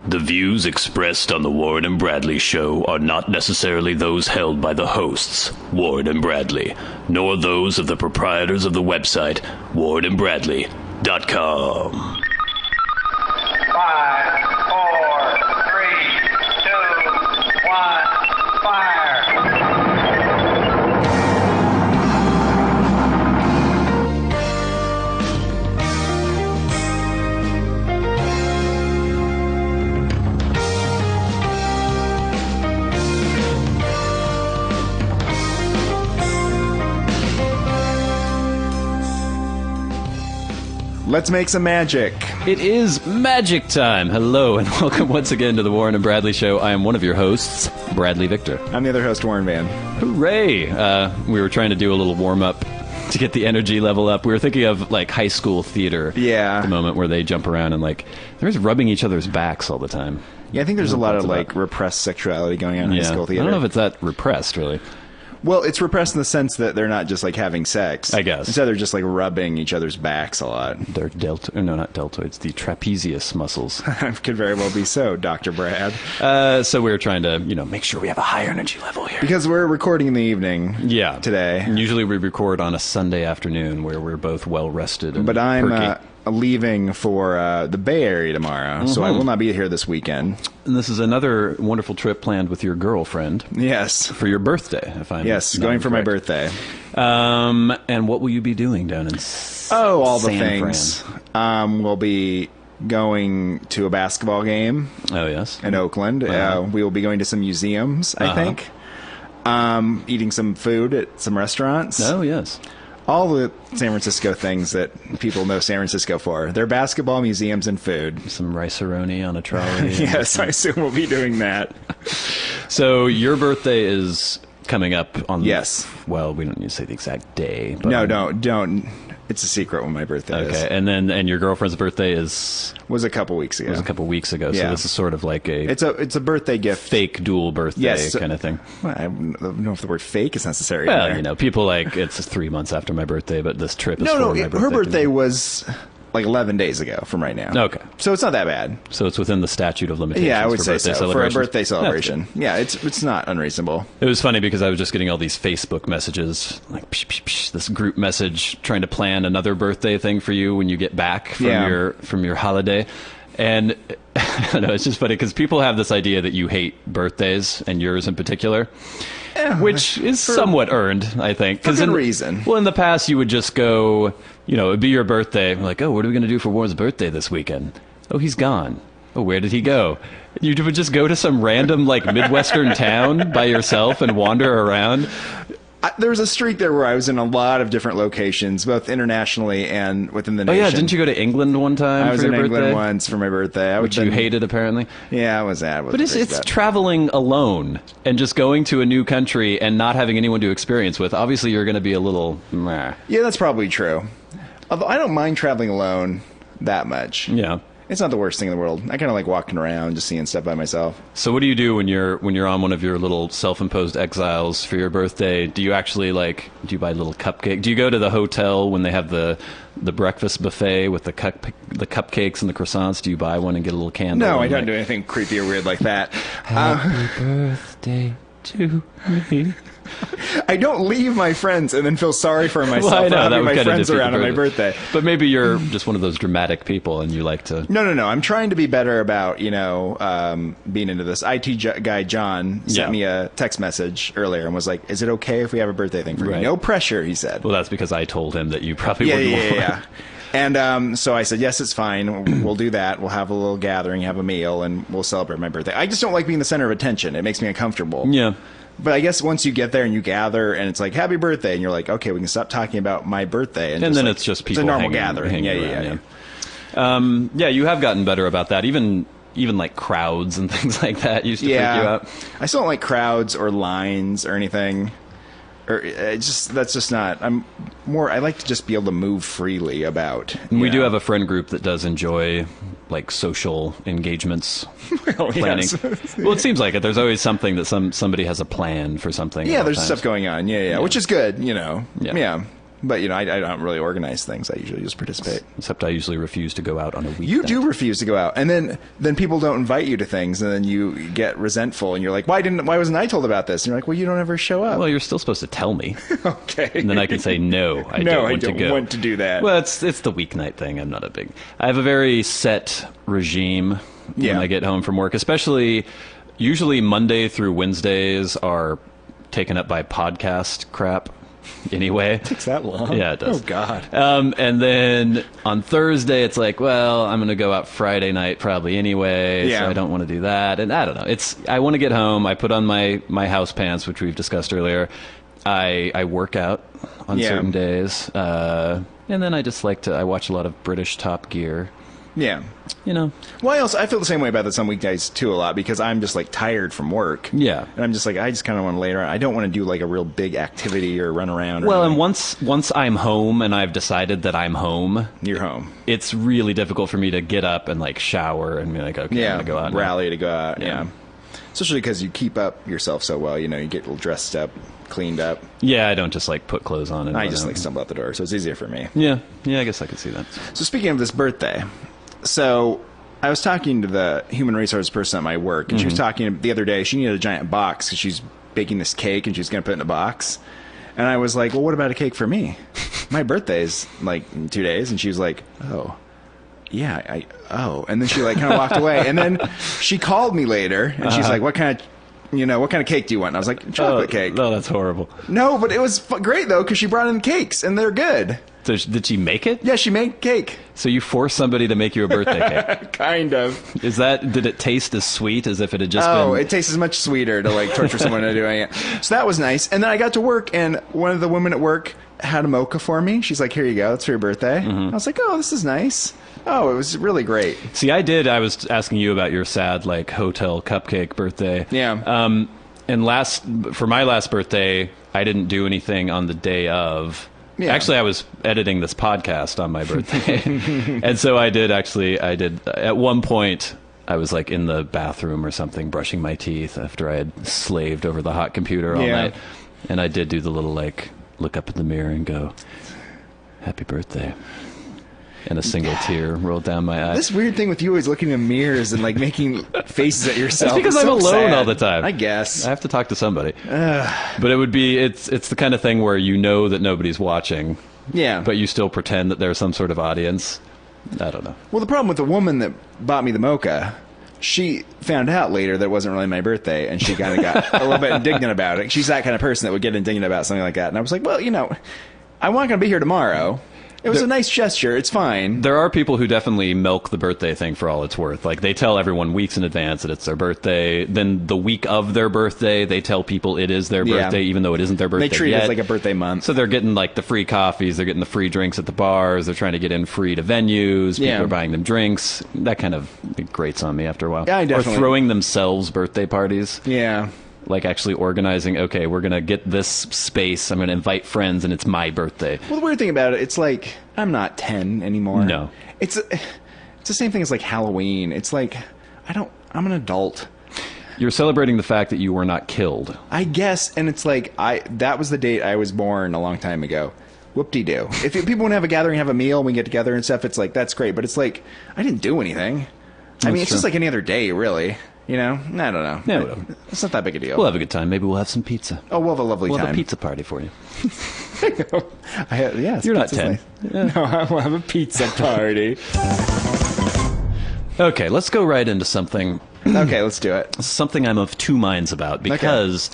The views expressed on the Warren and Bradley Show are not necessarily those held by the hosts, Warren and Bradley, nor those of the proprietors of the website, warrenandbradley.com. 5, 4, 3, 2, 1, fire! Let's make some magic. It is magic time. Hello, and welcome once again to the Warren and Bradley Show. I am one of your hosts, Bradley Victor. I'm the other host, Warren Van. Hooray! We were trying to do a little warm-up to get the energy level up. We were thinking of, like, high school theater. Yeah. At the moment where they jump around and, like, they're just rubbing each other's backs all the time. Yeah, I think there's a lot of, like, repressed sexuality going on in high school theater. I don't know if it's that repressed, really. Well, it's repressed in the sense that they're not just, like, having sex. I guess. Instead, they're just, like, rubbing each other's backs a lot. They're not deltoids, the trapezius muscles. Could very well be so, Dr. Brad. So we were trying to, make sure we have a high energy level here. Because we're recording in the evening today. And usually we record on a Sunday afternoon where we're both well-rested and But I'm perky. leaving for the Bay Area tomorrow, so I will not be here this weekend. And this is another wonderful trip planned with your girlfriend. Yes. For your birthday, if I'm Yes, not going for my incorrect. birthday. And what will you be doing down in All the San things. Fran? We'll be going to a basketball game Oh, yes. in Oakland. Uh-huh. We will be going to some museums, I think. Eating some food at some restaurants. Oh, yes. All the San Francisco things that people know San Francisco for. They're basketball, museums, and food. Some rice-a-roni on a trolley. Yes, I assume we'll be doing that. So your birthday is coming up on... Yes. Well, we don't need to say the exact day. But No, don't. It's a secret when my birthday is. Okay, and your girlfriend's birthday was Was a couple weeks ago. a couple weeks ago. So Yeah. this is sort of like a It's a birthday gift. fake dual birthday Yes. kind of thing. Well, I don't know if the word fake is necessary. Well, in there. people it's 3 months after my birthday, but this trip is No, for my birthday. her birthday was like 11 days ago from right now. Okay. So it's not that bad. So it's within the statute of limitations. Yeah, I would for say birthday so. For a celebrations. birthday That's good. celebration. Yeah, it's not unreasonable. It was funny because I was just getting all these Facebook messages, like psh, psh, psh, this group message trying to plan another birthday thing for you when you get back from your holiday. And I don't know, it's just funny because people have this idea that you hate birthdays, and yours in particular, which is somewhat earned, I think. For good in, reason. Well, in the past, you would just go, it'd be your birthday. Like, oh, what are we going to do for Warren's birthday this weekend? Oh, he's gone. Oh, where did he go? You would just go to some random, like, Midwestern town by yourself and wander around. There was a streak there where I was in a lot of different locations, both internationally and within the Oh, nation. yeah, didn't you go to England one time I was for in your England birthday? once for my birthday. Which you hated, apparently. Yeah, I was at. But it's traveling alone and just going to a new country and not having anyone to experience with. Obviously, you're going to be a little meh. Yeah, that's probably true. Although I don't mind traveling alone that much. Yeah. It's not the worst thing in the world. I kind of like walking around, just seeing stuff by myself. So what do you do when you're on one of your little self-imposed exiles for your birthday? Do you actually do you buy a little cupcake? Do you go to the hotel when they have the breakfast buffet with the cupcakes and the croissants? Do you buy one and get a little candle? No, I and, don't do anything creepy or weird like that. Happy birthday to me. I don't leave my friends and then feel sorry for myself Well, I for know, that having would my kinda friends defeat the around on my purpose. birthday. But maybe you're just one of those dramatic people and you like to... No. I'm trying to be better about, being into this. Guy John sent me a text message earlier and was like, is it okay if we have a birthday thing for you? Right. No pressure, he said. Well, that's because I told him that you probably wouldn't want Yeah. And so I said, yes, it's fine. We'll do that. We'll have a little gathering, have a meal, and we'll celebrate my birthday. I just don't like being the center of attention. It makes me uncomfortable. Yeah. But I guess once you get there and you gather and it's like, happy birthday, and you're like, okay, we can stop talking about my birthday. And then it's just people It's a normal hanging, gathering. hanging around, yeah. You have gotten better about that. Even like crowds and things like that used to freak you out. I still don't like crowds or lines or anything. Or that's just not. I like to just be able to move freely about. And we do have a friend group that does enjoy like social engagements planning. Yes. Well, it seems like it. There's always something that somebody has a plan for something. Yeah, at all there's times. stuff going on. Yeah, which is good, you know. Yeah. Yeah. But, I don't really organize things. I usually just participate. Except I usually refuse to go out on a weeknight. You do refuse to go out. And then people don't invite you to things, and then you get resentful, and you're like, why wasn't I told about this? And you're like, well, you don't ever show up. Well, you're still supposed to tell me. Okay. And then I can say, no, I don't want to do that. Well, it's the weeknight thing. I have a very set regime when I get home from work, especially usually Monday through Wednesdays are taken up by podcast crap. Anyway, it takes that long. Yeah, it does. Oh God. And then on Thursday, it's like, well, I'm going to go out Friday night probably anyway, so I don't want to do that. And I don't know. I want to get home. I put on my house pants, which we've discussed earlier. I work out on certain days, and then I watch a lot of British Top Gear. Yeah. Well, I feel the same way about this on weekdays too a lot, because I'm just like tired from work. Yeah. And I'm just like, I just kind of want to lay around. I don't want to do like a real big activity or run around. Well, and once I'm home and I've decided that I'm home. You're home. It's really difficult for me to get up and like shower and be like, okay, I'm going to go out. Rally to go out. Yeah. Especially because you keep up yourself so well, you get a little dressed up, cleaned up. Yeah, I don't just like put clothes on. And I just like stumble out the door, so it's easier for me. Yeah, I guess I could see that. So speaking of this birthday, so I was talking to the human resource person at my work, and she was talking the other day. She needed a giant box because she's baking this cake, and she's going to put it in a box. And I was like, well, what about a cake for me? My birthday's like in 2 days. And she was like, oh. Yeah, and then she like kind of walked away, and then she called me later, and she's like, what kind of cake do you want? And I was like, chocolate cake. No, that's horrible. No, but it was great though, because she brought in cakes, and they're good. So did she make it? Yeah, she made cake. So you forced somebody to make you a birthday cake? Kind of. Did it taste as sweet as if it had just been... Oh, it tastes much sweeter to like torture someone into doing it. So that was nice. And then I got to work, and one of the women at work had a mocha for me. She's like, here you go, it's for your birthday. I was like, oh, this is nice. Oh, it was really great. See, I was asking you about your sad, like, hotel cupcake birthday. Yeah. And for my last birthday, I didn't do anything on the day of. Yeah. Actually, I was editing this podcast on my birthday. And so I did, at one point, I was like in the bathroom or something, brushing my teeth after I had slaved over the hot computer all night. And I did do the little, like, look up in the mirror and go, happy birthday. And a single tear rolled down my eye. This weird thing with you always looking in mirrors and like making faces at yourself. It's because I'm alone sad. all the time. I guess. I have to talk to somebody. But it's the kind of thing where you know that nobody's watching. Yeah. But you still pretend that there's some sort of audience. I don't know. Well, the problem with the woman that bought me the mocha, she found out later that it wasn't really my birthday, and she kind of got a little bit indignant about it. She's that kind of person that would get indignant about something like that. And I was like, well, I'm not going to be here tomorrow. It was a nice gesture. It's fine. There are people who definitely milk the birthday thing for all it's worth. Like, they tell everyone weeks in advance that it's their birthday. Then the week of their birthday, they tell people it is their birthday, even though it isn't their birthday They treat yet. it as like a birthday month. So they're getting, like, the free coffees. They're getting the free drinks at the bars. They're trying to get in free to venues. People are buying them drinks. That kind of grates on me after a while. Yeah, I definitely. Or throwing themselves birthday parties. Yeah. Like actually organizing, okay, we're going to get this space. I'm going to invite friends, and it's my birthday. Well, the weird thing about it, it's like, I'm not 10 anymore. No. It's the same thing as like Halloween. It's like, I'm an adult. You're celebrating the fact that you were not killed. I guess, and it's like, that was the date I was born a long time ago. Whoop-de-doo. If people want to have a gathering, have a meal, we get together and stuff, it's like, that's great. But it's like, I didn't do anything. I mean, it's just like any other day, really. I don't know. Yeah, whatever. It's not that big a deal. We'll have a good time. Maybe we'll have some pizza. Oh, we'll have a lovely We'll time. have a pizza party for you. Yes, You're not 10. Nice. Yeah. No, I'll have a pizza party. Okay, let's go right into something. Okay, let's do it. Something I'm of two minds about, because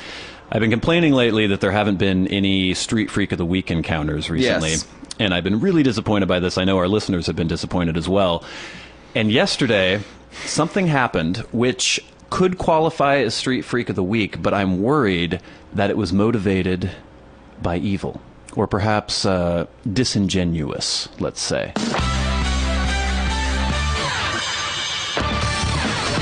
I've been complaining lately that there haven't been any Street Freak of the Week encounters recently. Yes. And I've been really disappointed by this. I know our listeners have been disappointed as well. And yesterday, something happened which could qualify as Street Freak of the Week, but I'm worried that it was motivated by evil. Or perhaps disingenuous, let's say.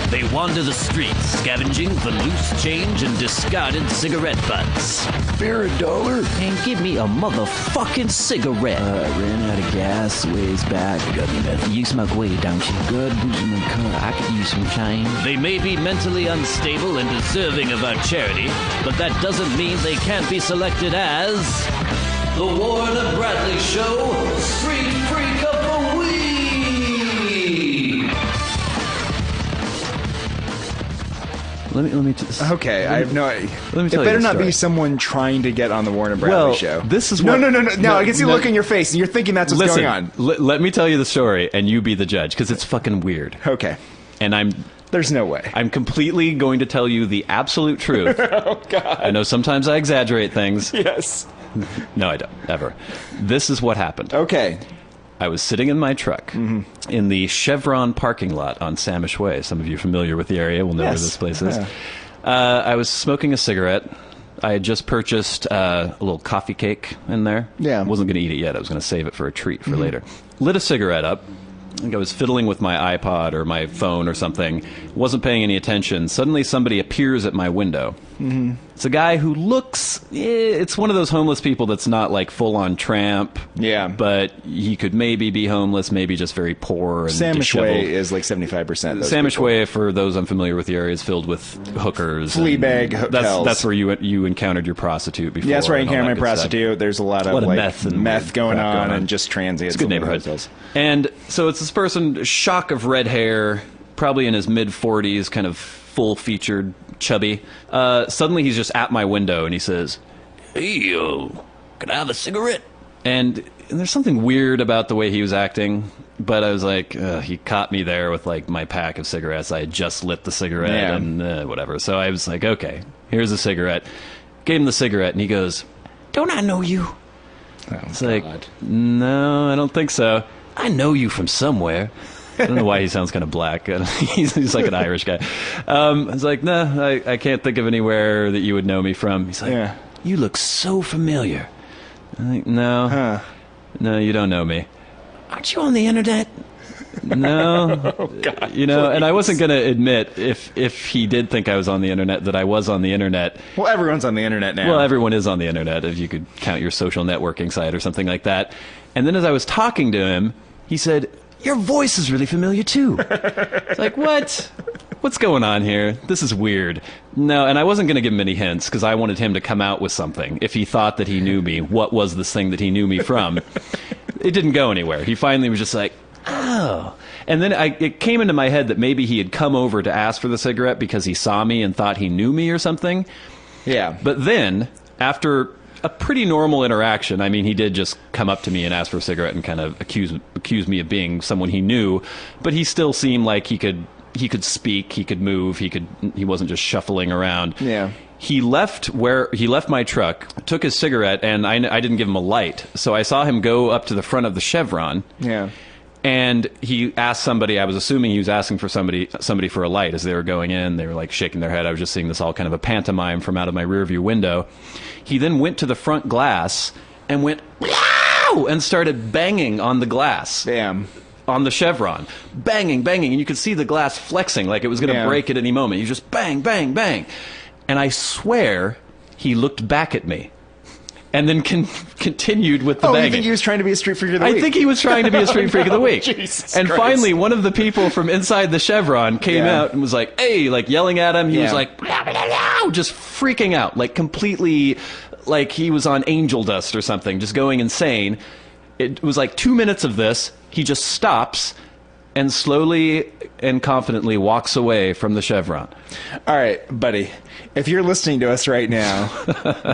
They wander the streets, scavenging for loose change and discarded cigarette butts. Spare $1. And give me a motherfucking cigarette. I ran out of gas ways back. Got me that. You smoke weed, don't you? Good booze in my car. I could use some change. They may be mentally unstable and deserving of our charity, but that doesn't mean they can't be selected as The Warren and Bradley Show, Street Freak of the Week. Let me just... Okay, I have no idea. Let me It tell you better the not story. be someone trying to get on the Warren and Bradley Well, show. this is no, what... No, I can see the look in your face, and you're thinking that's what's Listen, going on. let me tell you the story, and you be the judge, because it's fucking weird. Okay. And There's no way. I'm completely going to tell you the absolute truth. Oh, God. I know sometimes I exaggerate things. Yes. No, I don't, ever. This is what happened. Okay. I was sitting in my truck in the Chevron parking lot on Samish Way. Some of you familiar with the area will know where Yes. this place is. Yeah. I was smoking a cigarette. I had just purchased a little coffee cake in there. Yeah. I wasn't going to eat it yet. I was going to save it for a treat for later. Lit a cigarette up. I think I was fiddling with my iPod or my phone or something. Wasn't paying any attention. Suddenly somebody appears at my window. It's a guy who looks... It's one of those homeless people that's not like full-on tramp. Yeah. But he could maybe be homeless, maybe just very poor and Samish disheveled. Way is like 75%. those Samish people. Way, for those unfamiliar with the area, is filled with hookers. Fleabag and hotels. That's where you encountered your prostitute before. Yeah, that's right. and all Encounter that my good stuff. prostitute. There's a lot of, A lot of like, meth and going crap on, going on. and just transients. It's a good in the neighborhood. hotels. And so it's this person, shock of red hair, probably in his mid-40s, kind of full-featured, chubby. Suddenly he's just at my window, and he says, "Hey, can I have a cigarette?" And there's something weird about the way he was acting, but I was like, he caught me there with like my pack of cigarettes. I had just lit the cigarette Yeah. and whatever. So I was like, okay, here's a cigarette. Gave him the cigarette, and he goes, "Don't I know you?" It's like, no, I don't think so. "I know you from somewhere." I don't know why he sounds kind of black. He's like an Irish guy. I was like, no, I can't think of anywhere that you would know me from. He's like, Yeah. "You look so familiar." I'm like, no, no, you don't know me. "Aren't you on the internet?" No. Oh, God. You know, and I wasn't going to admit, if he did think I was on the internet, that I was on the internet. Well, everyone's on the internet now. Well, everyone is on the internet, if you could count your social networking site or something like that. And then as I was talking to him, he said, "Your voice is really familiar, too." It's like, what? What's going on here? This is weird. No, and I wasn't going to give him any hints, because I wanted him to come out with something. If he thought that he knew me, what was this thing that he knew me from? It didn't go anywhere. He finally was just like, "Oh." And then it came into my head that maybe he had come over to ask for the cigarette because he saw me and thought he knew me or something. Yeah. But then, after a pretty normal interaction, I mean, he did just come up to me and ask for a cigarette and kind of accuse me of being someone he knew, but he still seemed like he could speak, he could move, he wasn't just shuffling around. Yeah. He left my truck, took his cigarette, and I didn't give him a light. So I saw him go up to the front of the Chevron. Yeah. And he asked somebody, I was assuming he was asking for somebody for a light as they were going in. They were like shaking their head. I was just seeing this all kind of a pantomime from out of my rearview window. He then went to the front glass and went, "Meow!" and started banging on the glass. Damn. On the Chevron. Banging, banging. And you could see the glass flexing like it was going to break at any moment. He just bang, bang, bang. And I swear he looked back at me. And then continued with the Oh, banging. you think he was trying to be a street freak of the week? I think he was trying to be a street freak of the week. Jesus and Christ. finally, one of the people from inside the Chevron came Yeah. out and was like, "Hey," like yelling at him. He was Yeah. like, "Blah, blah, blah," just freaking out, like completely, like he was on angel dust or something, just going insane. It was like 2 minutes of this. He just stops and slowly and confidently walks away from the Chevron. All right, buddy. If you're listening to us right now,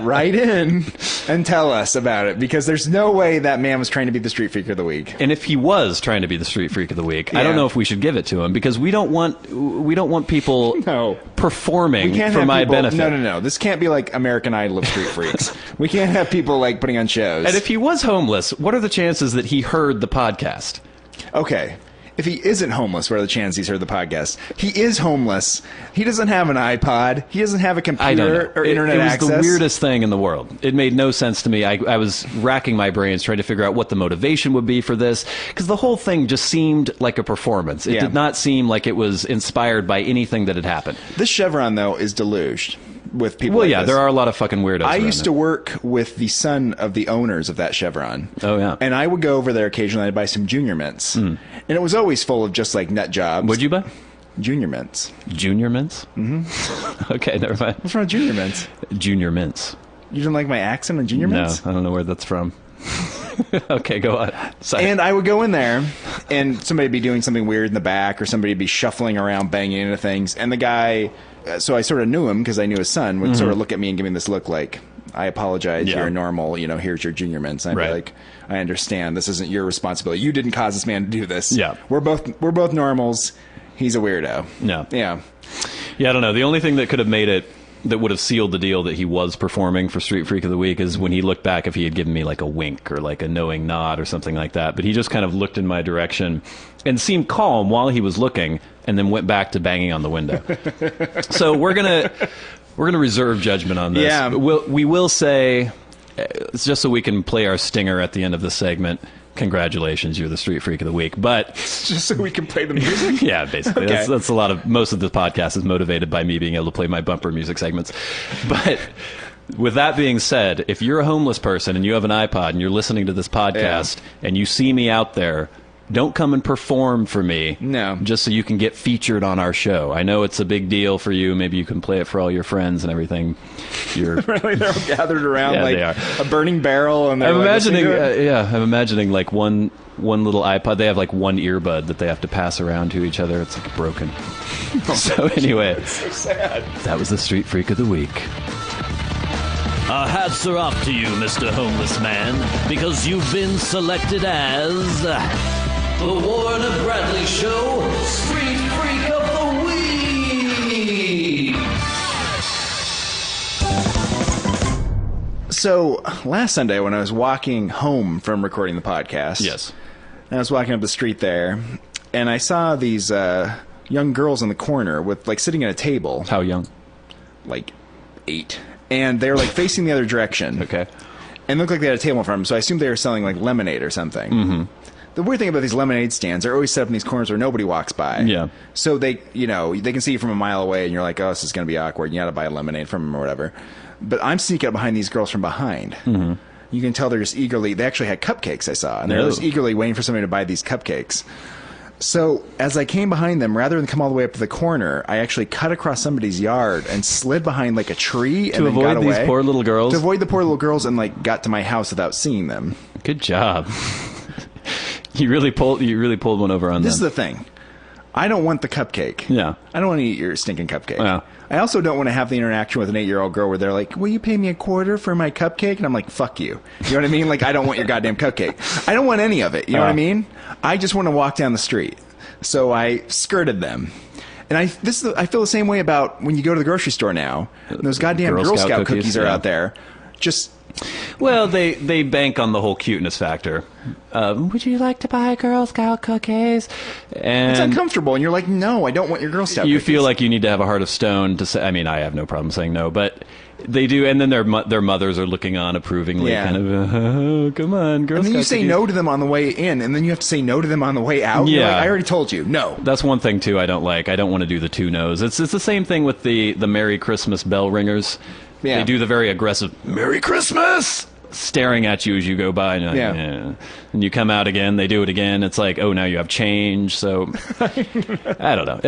write in and tell us about it, because there's no way that man was trying to be the street freak of the week. And if he was trying to be the street freak of the week, I don't Yeah. know if we should give it to him, because we don't want people No. performing We can't for have my people, benefit. No. This can't be like American Idol of street freaks. We can't have people like putting on shows. And if he was homeless, what are the chances that he heard the podcast? Okay. If he isn't homeless, what are the chances he's heard the podcast? He is homeless. He doesn't have an iPod. He doesn't have a I don't computer know. or internet it was access. the weirdest thing in the world. It made no sense to me. I was racking my brains trying to figure out what the motivation would be for this, because the whole thing just seemed like a performance. It Yeah. did not seem like it was inspired by anything that had happened. This Chevron, though, is deluged with people. Well, like yeah, this. there are a lot of fucking weirdos. I around used to there. work with the son of the owners of that Chevron. Oh, yeah. And I would go over there occasionally. I'd buy some Junior Mints. And it was always full of just like nut jobs. What'd you buy? Junior Mints. Junior mints? Mm-hmm. Okay, never mind. What's wrong with Junior Mints? Junior mints. You didn't like my accent on Junior No, Mints? I don't know where that's from. Okay, go on. Sorry. And I would go in there, and somebody would be doing something weird in the back, or somebody would be shuffling around, banging into things. And the guy, so I sort of knew him because I knew his son, would sort of look at me and give me this look like, I apologize, Yeah. you're normal, here's your Junior Mints. And I'd Right. be like, I understand, this isn't your responsibility. You didn't cause this man to do this. Yeah. We're both normals. He's a weirdo. No. Yeah. Yeah, I don't know. The only thing that could have made it, that would have sealed the deal that he was performing for Street Freak of the Week, is when he looked back, if he had given me like a wink or like a knowing nod or something like that. But he just kind of looked in my direction and seemed calm while he was looking, and then went back to banging on the window. So we're gonna reserve judgment on this. Yeah. But we will say, it's just so we can play our stinger at the end of the segment. Congratulations, you're the Street Freak of the Week. But Just so we can play the music? yeah, basically. Okay. That's a lot of, most of the podcast is motivated by me being able to play my bumper music segments. But with that being said, if you're a homeless person and you have an iPod and you're listening to this podcast and you see me out there, don't come and perform for me. No. Just so you can get featured on our show. I know it's a big deal for you. Maybe you can play it for all your friends and everything. You're Really, they're all gathered around Yeah, like they are. a burning barrel, and they're I'm like, imagining, listening to it. I'm imagining like one little iPod. They have like one earbud that they have to pass around to each other. It's like broken. So anyway, So sad. that was the Street Freak of the Week. Our hats are off to you, Mr. Homeless Man, because you've been selected as the Warren and Bradley Show Street Freak of the Week. So last Sunday, when I was walking home from recording the podcast, Yes. I was walking up the street there, and I saw these young girls in the corner with like sitting at a table, How young? like 8, and they were like facing the other direction. Okay. And looked like they had a table in front of them, so I assumed they were selling like lemonade or something. Mm-hmm. The weird thing about these lemonade stands, they're always set up in these corners where nobody walks by. Yeah. So they can see you from a mile away, and you're like, oh, this is going to be awkward. You got to buy a lemonade from them or whatever. But I'm sneaking up behind these girls from behind. Mm-hmm. You can tell they're just eagerly. They actually had cupcakes, I saw, and they're No. just eagerly waiting for somebody to buy these cupcakes. So as I came behind them, rather than come all the way up to the corner, I actually cut across somebody's yard and slid behind like a tree and To then avoid got these away. poor little girls? To avoid the poor little girls, and like got to my house without seeing them. Good job. You really pulled one over on This is them. the thing. I don't want the cupcake. Yeah. I don't want to eat your stinking cupcake. Yeah. I also don't want to have the interaction with an 8-year-old girl where they're like, will you pay me $0.25 for my cupcake? And I'm like, fuck you. You know what I mean? Like, I don't want your goddamn cupcake. I don't want any of it. You know what I mean? I just want to walk down the street. So I skirted them. And I feel the same way about when you go to the grocery store now. And those goddamn Girl Scout cookies are yeah. out there. Just... Well, they bank on the whole cuteness factor. Would you like to buy Girl Scout cookies? And It's uncomfortable, and you're like, no, I don't want your Girl Scout you cookies. feel like you need to have a heart of stone to say. I mean, I have no problem saying no, but they do. And then their mothers are looking on approvingly, Yeah. kind of, oh, come on, Girl And then Scout you say cookies. no to them on the way in, and then you have to say no to them on the way out. You're Yeah. like, I already told you, no. That's one thing too. I don't like. I don't want to do the two no's. It's the same thing with the Merry Christmas bell ringers. Yeah. They do the very aggressive Merry Christmas, staring at you as you go by. And you're like, Yeah. "Eh." And you come out again. They do it again. It's like, oh, now you have change. So I don't know.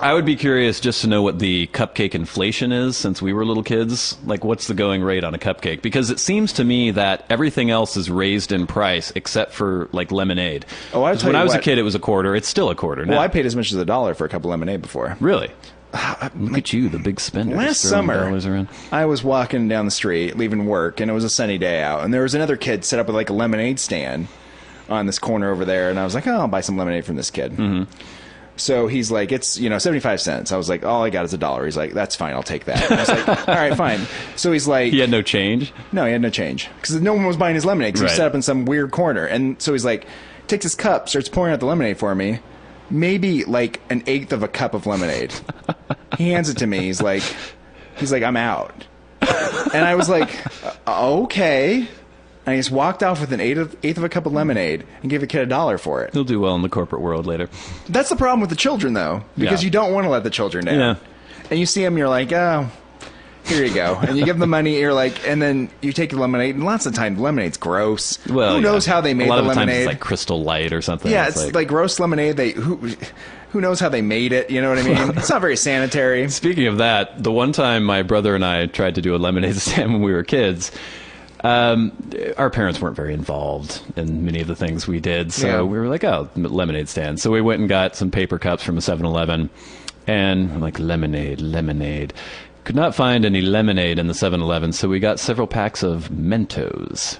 I would be curious just to know what the cupcake inflation is since we were little kids. Like, what's the going rate on a cupcake? Because it seems to me that everything else is raised in price except for like lemonade. Oh, I'll 'Cause tell when you I was a what. kid, it was $0.25. It's still $0.25 now. Well, I paid as much as $1 for a cup of lemonade before. Really? Look at you, the big spender. Last just throwing summer, dollars around. I was walking down the street, leaving work, and it was a sunny day out, and there was another kid set up with like a lemonade stand on this corner over there, and I was like, oh, I'll buy some lemonade from this kid. Mm-hmm. So he's like, it's 75 cents. I was like, all I got is $1. He's like, that's fine, I'll take that. And I was like, all right, fine. So he's like, He had no change. no, he had no change because no one was buying his lemonade because he was Right. set up in some weird corner. And so he's like, takes his cup, starts pouring out the lemonade for me. Maybe like 1/8 of a cup of lemonade. He hands it to me. He's like, I'm out. And I was like, okay. And he just walked off with an eighth of a cup of lemonade and gave the kid $1 for it. He'll do well in the corporate world later. That's the problem with the children, though, because Yeah. you don't want to let the children down. Yeah. And you see them, you're like, oh, Here you go. And you give them the money, you're like, and then you take the lemonade, and lots of times lemonade's gross. Well, who knows how they made a lot the of lemonade? times it's like Crystal Light or something. Yeah, it's like gross lemonade. Who knows how they made it? You know what I mean? It's not very sanitary. Speaking of that, the one time my brother and I tried to do a lemonade stand when we were kids, our parents weren't very involved in many of the things we did, so we were like, oh, lemonade stand. So we went and got some paper cups from a 7-Eleven, and I'm like, lemonade. Could not find any lemonade in the 7-Eleven, so we got several packs of Mentos,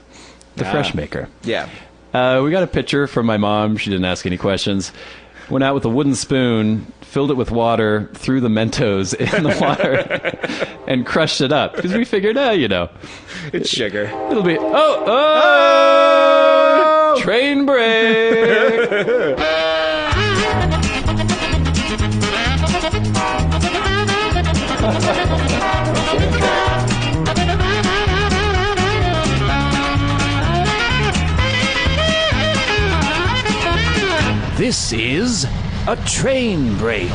the fresh maker. Yeah. We got a pitcher from my mom. She didn't ask any questions. Went out with a wooden spoon, filled it with water, threw the Mentos in the water, and crushed it up. Because we figured, It's sugar. it'll be, train break. This is a train break.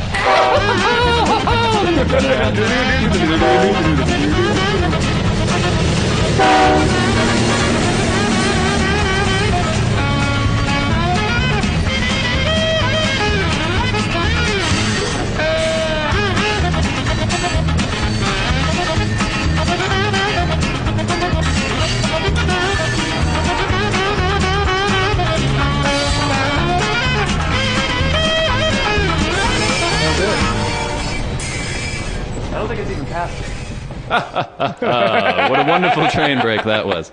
I don't think it's even past it. What a wonderful train break that was.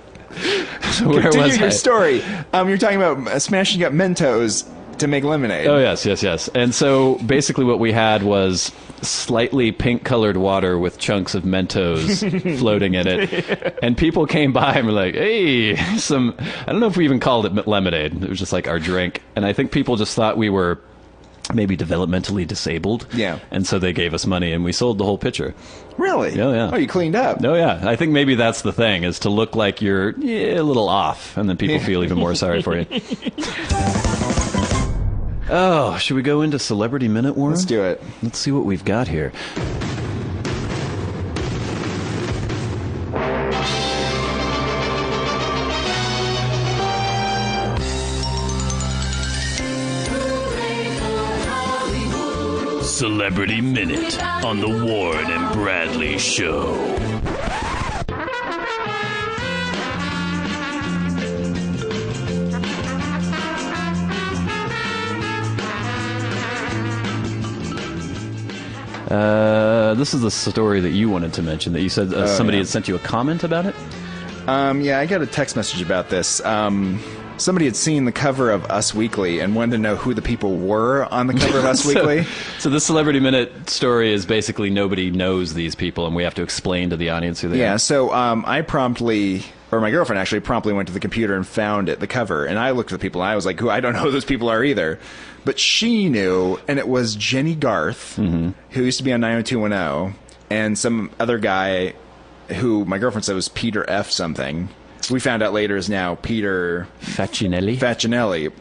Where Continue was your I? story. You're talking about smashing up Mentos to make lemonade. Oh, yes. And so basically what we had was slightly pink-colored water with chunks of Mentos floating in it. And people came by and were like, hey, I don't know if we even called it lemonade. It was just like our drink. And I think people just thought we were maybe developmentally disabled. Yeah. And so they gave us money, and we sold the whole pitcher. Really? Oh, yeah. Oh, you cleaned up. Oh, yeah. I think maybe that's the thing, is to look like you're a little off, and then people feel even more sorry for you. Oh, should we go into Celebrity Minute, Warren? Let's do it. Let's see what we've got here. Celebrity Minute on the Warren and Bradley Show. This is the story that you wanted to mention, that you said somebody had sent you a comment about it? Yeah, I got a text message about this. Somebody had seen the cover of Us Weekly and wanted to know who the people were on the cover of Us Weekly. So the Celebrity Minute story is basically nobody knows these people, and we have to explain to the audience who they are. Yeah, so my girlfriend actually promptly went to the computer and found the cover, and I looked at the people, and I was like, I don't know who those people are either. But she knew, and it was Jenny Garth, who used to be on 90210, and some other guy who my girlfriend said was Peter F. something. We found out later is now Peter Facinelli.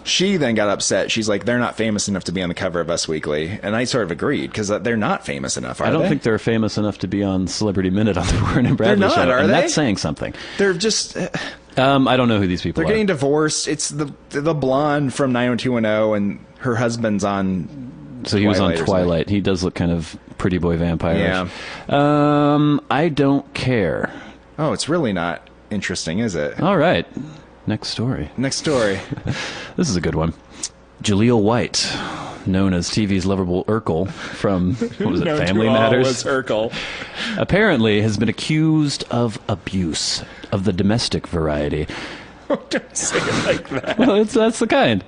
She then got upset. She's like, they're not famous enough to be on the cover of Us Weekly. And I sort of agreed, because they're not famous enough, are they? I don't think they're famous enough to be on Celebrity Minute on the Warren and Bradley They're not, Show. are And they? that's saying something. They're just... I don't know who these people They're are. getting divorced. It's the blonde from 90210, and her husband's on So he was on Twilight or Twilight. He does look kind of pretty boy vampire-ish. Yeah. I don't care. Oh, it's really not interesting, is it? All right. Next story. Next story. This is a good one. Jaleel White, known as TV's lovable Urkel from, what was it, Family Matters? Urkel. Apparently has been accused of abuse of the domestic variety. Don't say it like that. Well, that's the kind.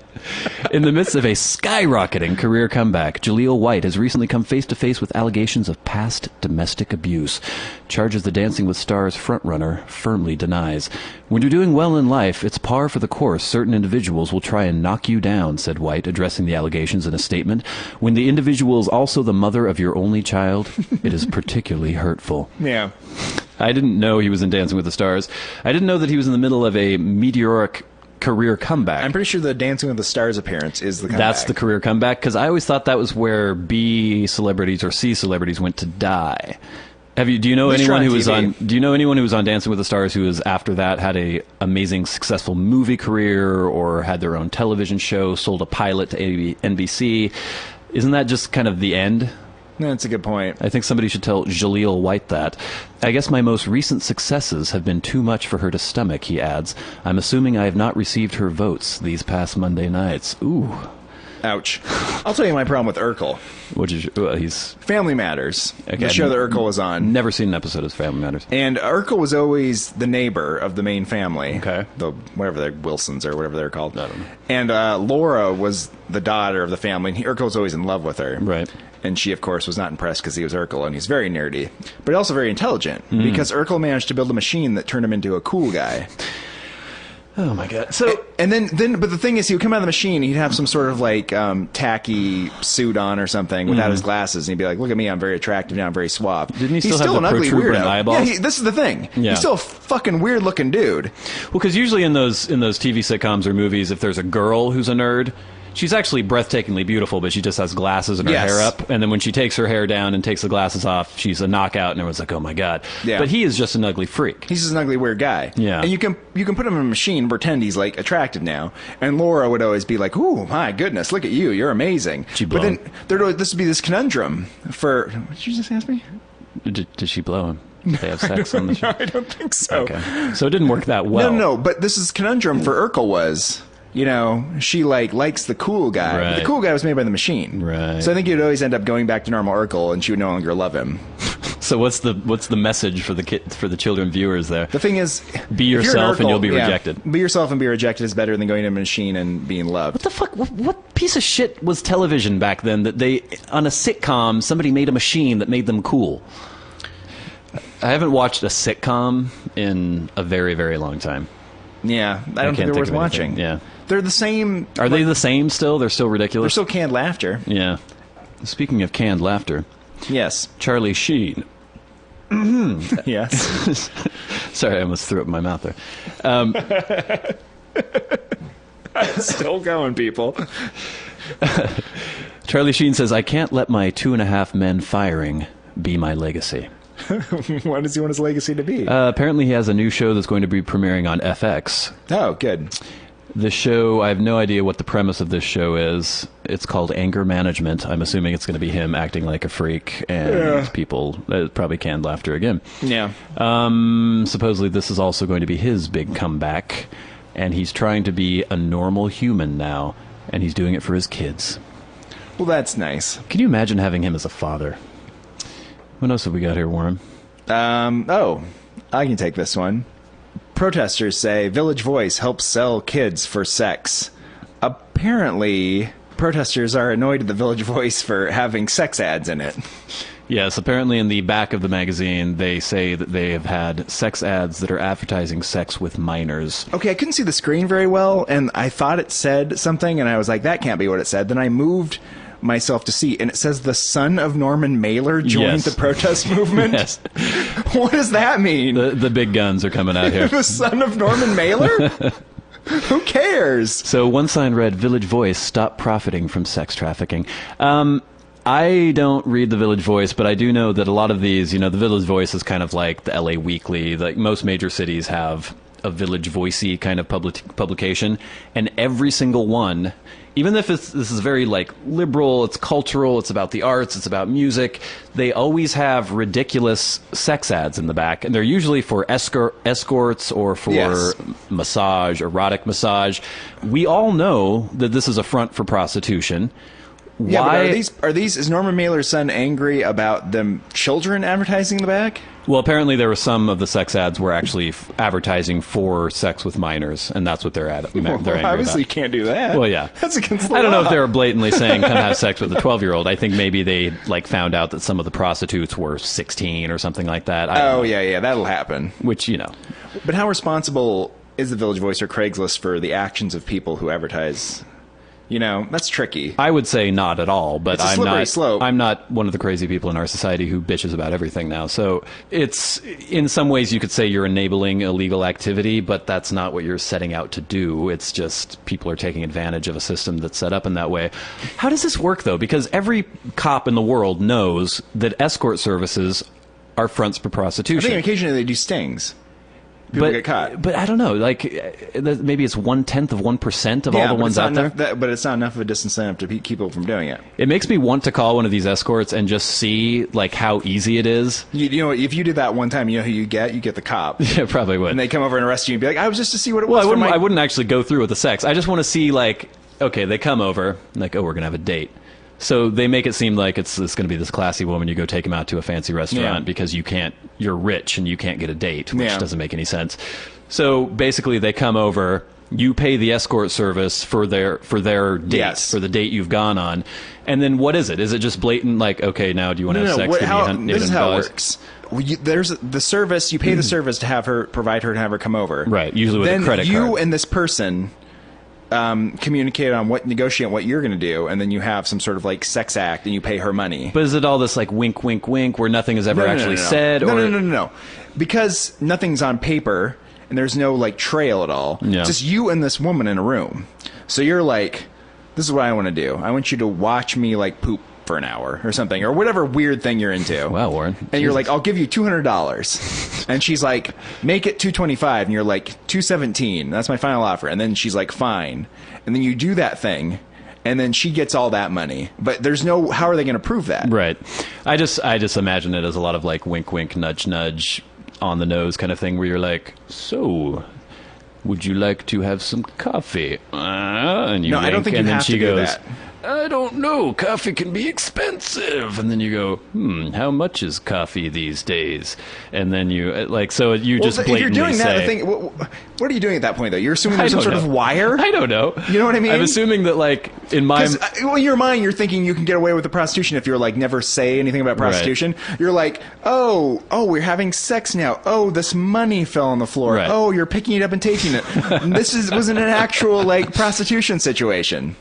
In the midst of a skyrocketing career comeback, Jaleel White has recently come face to face with allegations of past domestic abuse, charges the Dancing with Stars frontrunner firmly denies. When you're doing well in life, it's par for the course. Certain individuals will try and knock you down, said White, addressing the allegations in a statement. When the individual is also the mother of your only child, it is particularly hurtful. Yeah. I didn't know he was in Dancing with the Stars. I didn't know that he was in the middle of a meteoric career comeback. I'm pretty sure the Dancing with the Stars appearance is the comeback. That's the career comeback, because I always thought that was where B celebrities or C celebrities went to die. Do you know At least anyone you're who was on on? Do you know anyone who was on Dancing with the Stars who was after that had a amazing, successful movie career, or had their own television show, sold a pilot to NBC? Isn't that just kind of the end? That's a good point. I think somebody should tell Jaleel White that. I guess my most recent successes have been too much for her to stomach, he adds. I'm assuming I have not received her votes these past Monday nights. Ooh. Ouch. I'll tell you my problem with Urkel. He's... Family Matters. Okay, The show that Urkel was on. Never seen an episode of Family Matters. And Urkel was always the neighbor of the main family. Okay. Whatever they're, Wilsons or whatever they're called. I don't know. And Laura was the daughter of the family, and Urkel was always in love with her. Right. And she, of course, was not impressed because he was Urkel, and he's very nerdy. But also very intelligent, because Urkel managed to build a machine that turned him into a cool guy. Oh my god. So, and then, but the thing is, he would come out of the machine, he'd have some sort of like tacky suit on or something without his glasses, and he'd be like, "Look at me, I'm very attractive now, I'm very suave." Didn't he He's still have the an ugly protuberant weirdo. eyeballs? Yeah, this is the thing. Yeah. He's still a fucking weird looking dude. Well, because usually in those TV sitcoms or movies, if there's a girl who's a nerd, she's actually breathtakingly beautiful, but she just has glasses and her Yes. hair up. And then when she takes her hair down and takes the glasses off, she's a knockout, and everyone's like, "Oh my god!" Yeah. But he is just an ugly freak. He's just an ugly weird guy. Yeah. And you can put him in a machine and pretend he's like attractive now. And Laura would always be like, "Ooh, my goodness, look at you, you're amazing." She but blow then him. this would be this conundrum for what did you just ask me? Did she blow him? Did they have sex on the show? No, I don't think so. Okay. So it didn't work that well. No, but this is conundrum for Urkel was, she likes the cool guy. But the Right. cool guy was made by the machine. Right. So I think you'd always end up going back to normal Urkel, and she would no longer love him. So what's the message for the children viewers there? The thing is, Be if you're an yourself and Urkel, you'll be rejected. Be yourself and be rejected is better than going to a machine and being loved. What the fuck? What piece of shit was television back then that they, on a sitcom, somebody made a machine that made them cool? I haven't watched a sitcom in a very, very long time. Yeah, I don't think can't they're worth of anything. watching. Yeah. They're the same. Are they the same still? They're still They're ridiculous? still canned laughter. Yeah. Speaking of canned laughter, Yes. Charlie Sheen. Yes. Sorry, I almost threw up in my mouth there. Still going, people. Charlie Sheen says, "I can't let my 2.5 men firing be my legacy." What does he want his legacy to be? Apparently he has a new show that's going to be premiering on FX. Oh, good. The show, I have no idea what the premise of this show is. It's called Anger Management. I'm assuming it's going to be him acting like a freak and people, probably canned laughter again. Yeah. Supposedly this is also going to be his big comeback, and he's trying to be a normal human now, and he's doing it for his kids. Well, that's nice. Can you imagine having him as a father? What else have we got here, Warren? Oh, I can take this one. Protesters say Village Voice helps sell kids for sex. Apparently, protesters are annoyed at the Village Voice for having sex ads in it. Yes, apparently in the back of the magazine, they say that they have had sex ads that are advertising sex with minors. Okay, I couldn't see the screen very well, and I thought it said something, and I was like, that can't be what it said. Then I moved myself to see, and it says the son of Norman Mailer joined Yes. the protest movement. Yes. What does that mean? The big guns are coming out here. The son of Norman Mailer? Who cares? So one sign read, "Village Voice, stop profiting from sex trafficking." I don't read the Village Voice, but I do know that a lot of these, the Village Voice is kind of like the LA Weekly. Like most major cities have a Village Voicey kind of publication, and every single one, even if this is very like liberal, it's cultural, it's about the arts, it's about music, they always have ridiculous sex ads in the back, and they're usually for escorts or for Yes. massage, erotic massage. We all know that this is a front for prostitution. Yeah, Why? but is Norman Mailer's son angry about them children advertising in the back? Well, apparently there were some of the sex ads were actually advertising for sex with minors, and that's what they're angry Obviously, you about. can't do that. Well, yeah. That's against the I don't know law. if they were blatantly saying come have sex with a 12-year-old. I think maybe they found out that some of the prostitutes were 16 or something like that. I don't Oh, know. yeah, that'll happen. Which, But how responsible is the Village Voice or Craigslist for the actions of people who advertise? That's tricky. I would say not at all, but It's a slippery slope. I'm not one of the crazy people in our society who bitches about everything now. So it's, in some ways you could say you're enabling illegal activity, but that's not what you're setting out to do. It's just people are taking advantage of a system that's set up in that way. How does this work though? Because every cop in the world knows that escort services are fronts for I prostitution. think occasionally they do stings. People get caught. But I don't know. Like maybe it's 1/10 of 1% of all the ones out there. But it's not enough of a disincentive to keep people from doing it. It makes me want to call one of these escorts and just see like how easy it is. You know, if you did that one time, you know who you get? You get the cop. Yeah, probably would. And they come over and arrest you and be like, I was just to see what it was. Well, I wouldn't actually go through with the sex. I just want to see like, okay, they come over, like, oh, we're gonna have a date. So they make it seem like it's going to be this classy woman. You go take him out to a fancy restaurant because you're rich and you can't get a date, which doesn't make any sense. So basically they come over, you pay the escort service for their date, for the date you've gone on. And then what is it? Is it just blatant like, okay, now do you want to have sex? This is how it works. There's the service, you pay the service to have her, provide her to have her come over. Right, usually with a credit card. Then you and this person communicate on negotiate what you're going to do, and then you have some sort of like sex act, and you pay her money. But is it all this like wink, wink, wink, where nothing is ever actually said? No. Because nothing's on paper, and there's no like trail at all. Yeah. It's just you and this woman in a room. So you're like, this is what I want to do. I want you to watch me like poop for an hour or something, or whatever weird thing you're into. Wow, Warren. And Jesus. you're like, I'll give you $200. And she's like, make it $225. And you're like, $217. That's my final offer. And then she's like, fine. And then you do that thing, and then she gets all that money. But there's no, how are they going to prove that? Right. I just imagine it as a lot of like wink, wink, nudge, nudge, on the nose kind of thing, where you're like, so would you like to have some coffee? And you No, wink, I don't think you and then have she to do goes, that. I don't know. Coffee can be expensive. And then you go, how much is coffee these days? And then you, like, so you just blatantly if you're doing that, say, the thing, what are you doing at that point, though? You're assuming there's some sort of wire? I don't know. You know what I mean? I'm assuming that, like, in my... Well, in your mind, you're thinking you can get away with the prostitution if you're, like, never say anything about prostitution. Right. You're like, oh, we're having sex now. Oh, this money fell on the floor. Right. Oh, you're picking it up and taking it. This wasn't an actual, like, prostitution situation.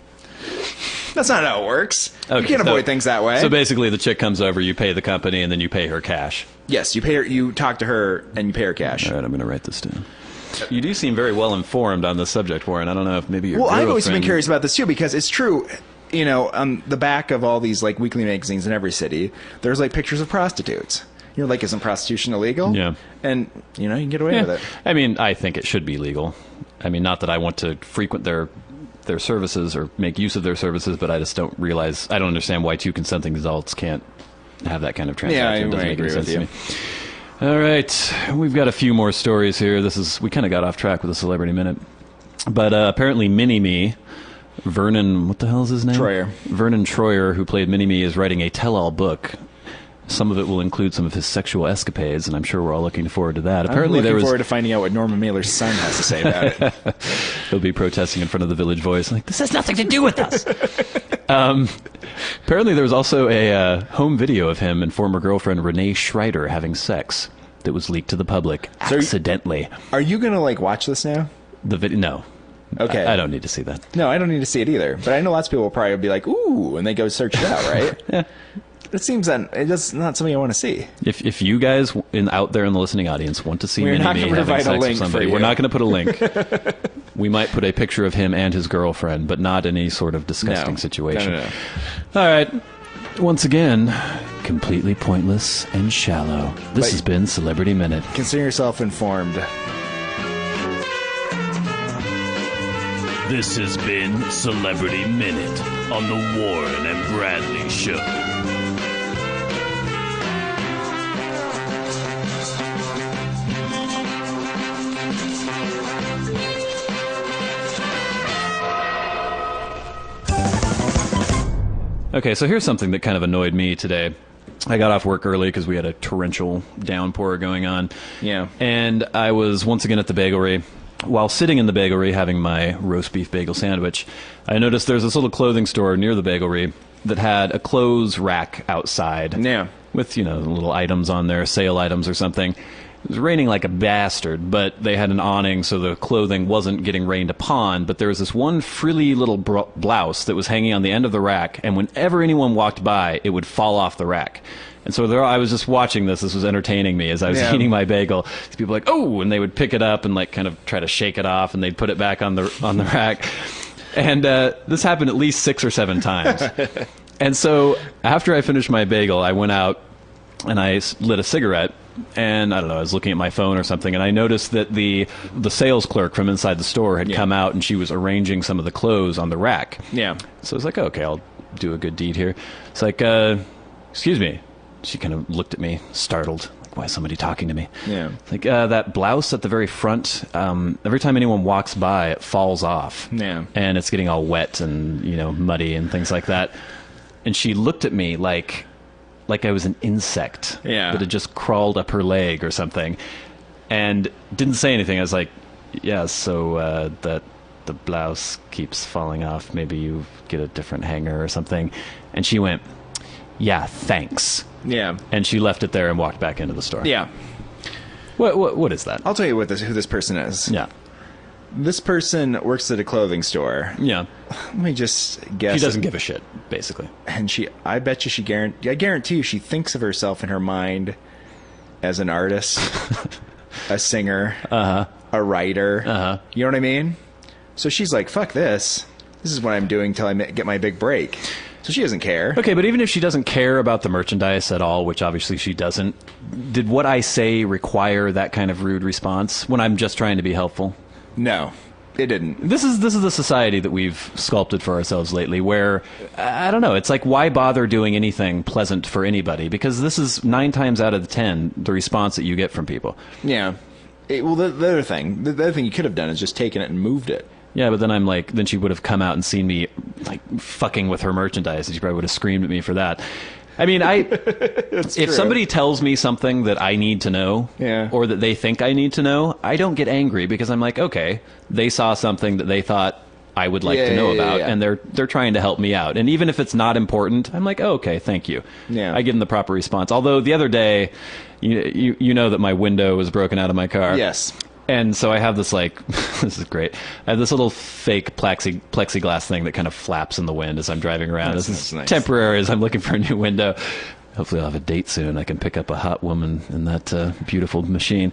That's not how it works. Okay, you can't avoid things that way. So basically, the chick comes over, you pay the company, and then you pay her cash. Yes, you pay her. You talk to her, and you pay her cash. All right, I'm going to write this down. You do seem very well informed on this subject, Warren. I don't know if maybe you're. Well, I've always been curious about this too, because it's true. You know, on the back of all these like weekly magazines in every city, there's like pictures of prostitutes. You're like, isn't prostitution illegal? Yeah. And you know, you can get away with it. I mean, I think it should be legal. I mean, not that I want to frequent their services or make use of their services, but I just don't understand why two consenting adults can't have that kind of transaction. Yeah, I agree with you. All right, we've got a few more stories here. We kind of got off track with the Celebrity Minute, but apparently Mini-Me, Vernon, what the hell is his name? Troyer. Vernon Troyer, who played Mini-Me, is writing a tell-all book. Some of it will include some of his sexual escapades, and I'm sure we're all looking forward to that. Apparently, I'm looking forward to finding out what Norma Mailer's son has to say about it. He'll be protesting in front of the Village Voice, like, this has nothing to do with us. Apparently, there was also a home video of him and former girlfriend Renee Schreider having sex that was leaked to the public accidentally. Are you going to, like, watch this now? The video? No. Okay. I don't need to see that. No, I don't need to see it either. But I know lots of people will probably be like, ooh, and they go search it out, right? Yeah. It seems that it's not something I want to see. If you guys out there in the listening audience want to see Mini-Me having sex with somebody, we're not going to put a link. We might put a picture of him and his girlfriend, but not any sort of disgusting situation. No. All right. Once again, completely pointless and shallow. This has been Celebrity Minute. Consider yourself informed. This has been Celebrity Minute on the Warren and Bradley Show. Okay, so here's something that kind of annoyed me today. I got off work early because we had a torrential downpour going on. Yeah. And I was once again at the bagelry. While sitting in the bagelry having my roast beef bagel sandwich, I noticed there's this little clothing store near the bagelry that had a clothes rack outside. Yeah. With, little items on there, sale items or something. It was raining like a bastard, but they had an awning so the clothing wasn't getting rained upon, but there was this one frilly little blouse that was hanging on the end of the rack, and whenever anyone walked by, it would fall off the rack. And so I was just watching this. This was entertaining me as I was eating my bagel. These people were like, oh, and they would pick it up and like kind of try to shake it off, and they'd put it back on the rack. And this happened at least 6 or 7 times. And so after I finished my bagel, I went out and I lit a cigarette, and I don't know, I was looking at my phone or something, and I noticed that the sales clerk from inside the store had come out, and she was arranging some of the clothes on the rack. Yeah. So I was like, okay, I'll do a good deed here. It's like, excuse me. She kind of looked at me, startled. Like, why is somebody talking to me? Yeah. Like, that blouse at the very front, every time anyone walks by, it falls off. Yeah. And it's getting all wet and, muddy and things like that. And she looked at me like I was an insect that had just crawled up her leg or something, and didn't say anything. I was like, yeah, so that the blouse keeps falling off. Maybe you get a different hanger or something. And she went, yeah, thanks. Yeah. And she left it there and walked back into the store. Yeah. What is that? I'll tell you who this person is. Yeah. This person works at a clothing store. Yeah. Let me just guess. She doesn't give a shit, basically. And I bet you I guarantee you she thinks of herself in her mind as an artist, a singer, a writer. You know what I mean? So she's like, fuck this. This is what I'm doing till I get my big break. So she doesn't care. Okay, but even if she doesn't care about the merchandise at all, which obviously she doesn't, did what I say require that kind of rude response when I'm just trying to be helpful? No, it didn't. This is the society that we've sculpted for ourselves lately, where, I don't know, it's like, why bother doing anything pleasant for anybody? Because this is 9 times out of 10 the response that you get from people. Yeah. The other thing you could have done is just taken it and moved it. Yeah, but then I'm like, then she would have come out and seen me like fucking with her merchandise, and she probably would have screamed at me for that. I mean, if somebody tells me something that I need to know, or that they think I need to know, I don't get angry, because I'm like, okay, they saw something that they thought I would like to know about, and they're trying to help me out. And even if it's not important, I'm like, oh, okay, thank you. Yeah. I give them the proper response. Although the other day, you know that my window was broken out of my car. Yes. And so I have this, like, this is great. I have this little fake plexiglass thing that kind of flaps in the wind as I'm driving around. This is nice. Temporary as I'm looking for a new window. Hopefully I'll have a date soon. I can pick up a hot woman in that beautiful machine.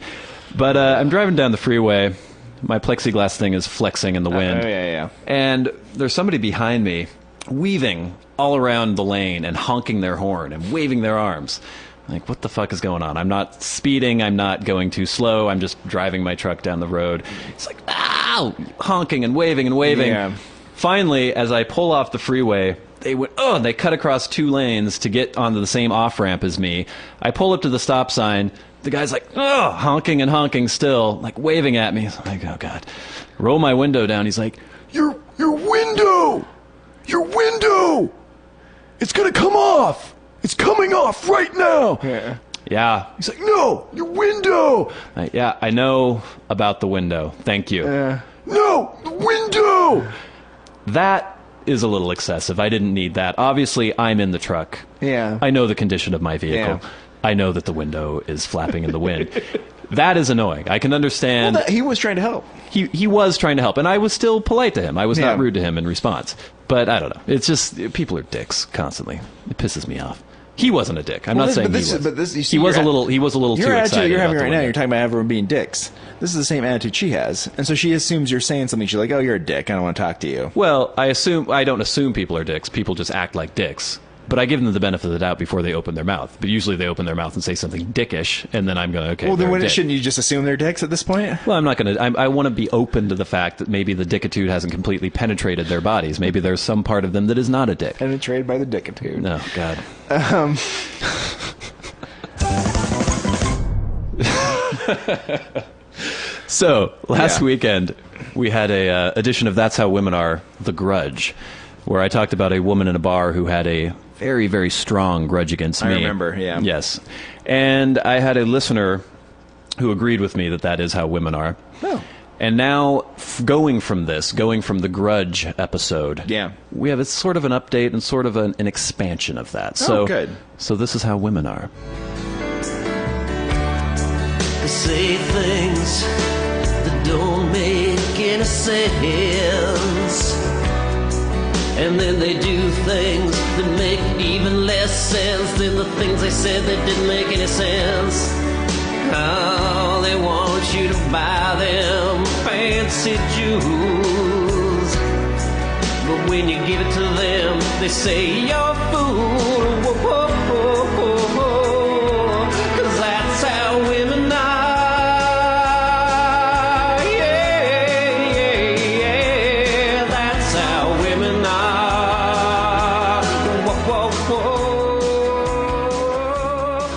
But I'm driving down the freeway. My plexiglass thing is flexing in the wind. Oh, yeah. And there's somebody behind me weaving all around the lane and honking their horn and waving their arms. Like, what the fuck is going on? I'm not speeding. I'm not going too slow. I'm just driving my truck down the road. It's like, ow! Honking and waving and waving. Yeah. Finally, as I pull off the freeway, they went, and they cut across 2 lanes to get onto the same off-ramp as me. I pull up to the stop sign. The guy's like, honking and honking still, like waving at me. I'm like, oh, God. Roll my window down. He's like, Your window! Your window! It's going to come off! It's coming off right now. Yeah. He's like, no, your window. Yeah, I know about the window. Thank you. No, the window. That is a little excessive. I didn't need that. Obviously, I'm in the truck. Yeah. I know the condition of my vehicle. Yeah. I know that the window is flapping in the wind. That is annoying. I can understand. Well, he was trying to help. He was trying to help, and I was still polite to him. I was not rude to him in response. But I don't know. It's just, people are dicks constantly. It pisses me off. He wasn't a dick. I'm not saying he was. He was a little too excited. You're having right now. You're talking about everyone being dicks. This is the same attitude she has, and so she assumes you're saying something. She's like, "Oh, you're a dick. I don't want to talk to you." Well, I don't assume people are dicks. People just act like dicks. But I give them the benefit of the doubt before they open their mouth. But usually they open their mouth and say something dickish, and then I'm going, okay. Well, then shouldn't you just assume they're dicks at this point? Well, I'm not going to. I want to be open to the fact that maybe the dickitude hasn't completely penetrated their bodies. Maybe there's some part of them that is not a dick. Penetrated by the dickitude. No, God. So, last weekend, we had a edition of That's How Women Are, The Grudge, where I talked about a woman in a bar who had a very, very strong grudge against me. I remember, yeah. Yes. And I had a listener who agreed with me that that is how women are. Oh. And now, going from the Grudge episode, we have a sort of an update and sort of an expansion of that. So, good. So this is how women are. They say things that don't make any sense, and then they do things that make even less sense than the things they said that didn't make any sense. Oh, they want you to buy them fancy jewels, but when you give it to them, they say you're a fool. Whoa, whoa, whoa, whoa, whoa.